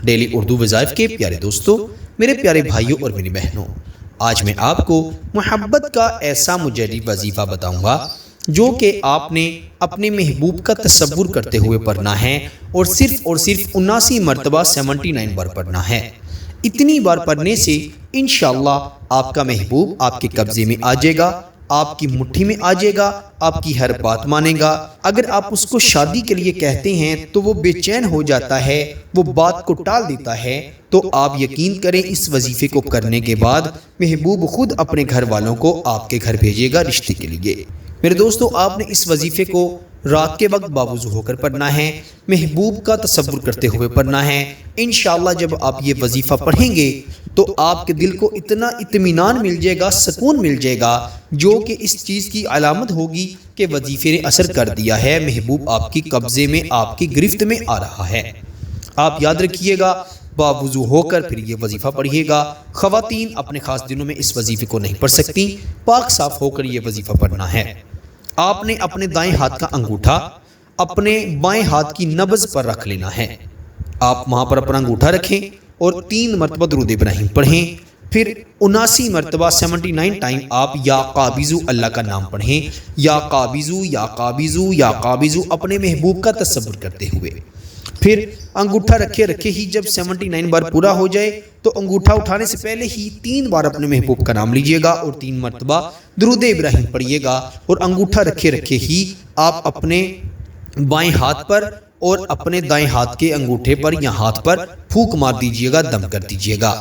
Daily Urdu وظائف کے پیارے دوستوں، میرے پیارے بھائیوں اور میری بہنوں، آج میں آپ کو محبت کا ایسا مجرد وظیفہ بتاؤں گا جو کہ آپ نے اپنے محبوب کا تصور کرتے ہوئے پڑھنا ہے اور صرف 79 مرتبہ 79 بار پڑھنا ہے۔ اتنی بار پڑھنے سے انشاءاللہ آپ کا محبوب آپ کے قبضے میں آ جائے گا، آپ کی مٹھی میں آ جائے گا، آپ کی ہر بات مانے گا۔ اگر آپ اس کو شادی کے لیے کہتے ہیں تو وہ بے چین ہو جاتا ہے، وہ بات کو ٹال دیتا ہے۔ تو آپ یقین کریں، اس وظیفے کو کرنے کے بعد محبوب خود اپنے گھر والوں کو آپ کے گھر بھیجے گا رشتے کے لیے۔ میرے دوستو، آپ نے اس وظیفے کو رات کے وقت باوضو ہو کر پڑھنا ہے، محبوب کا تصور کرتے ہوئے پڑھنا ہے۔ انشاءاللہ جب آپ یہ وظیفہ پڑھیں گے تو آپ کے دل کو اتنا اطمینان مل جائے گا، سکون مل جائے گا، جو کہ اس چیز کی علامت ہوگی کہ وظیفے نے اثر کر دیا ہے، محبوب آپ کی قبضے میں، آپ کی گرفت میں آ رہا ہے۔ آپ یاد رکھیے گا، باوضو ہو کر پھر یہ وظیفہ پڑھیے گا۔ خواتین اپنے خاص دنوں میں اس وظیفے کو نہیں پڑھ سکتی، پاک صاف ہو کر یہ وظیفہ پڑھنا ہے۔ آپ نے اپنے دائیں ہاتھ کا انگوٹھا اپنے بائیں ہاتھ کی نبض پر رکھ لینا ہے۔ آپ وہاں پر اپنا انگوٹھا رکھیں اور 3 مرتبہ درود ابراہیم پڑھیں، پھر 79 مرتبہ 79 ٹائم آپ یا قابضو اللہ کا نام پڑھیں، یا قابضو یا قابضو یا قابضو، اپنے محبوب کا تصور کرتے ہوئے۔ پھر انگوٹھا رکھے ہی جب 79 بار پورا ہو جائے تو انگوٹھا اٹھانے سے پہلے ہی 3 بار اپنے محبوب کا نام لیجئے گا اور 3 مرتبہ درود ابراہیم پڑھیے گا، اور انگوٹھا رکھے ہی آپ اپنے بائیں ہاتھ پر اور اپنے دائیں ہاتھ کے انگوٹھے پر یا ہاتھ پر پھونک مار دیجئے گا، دم کر دیجئے گا۔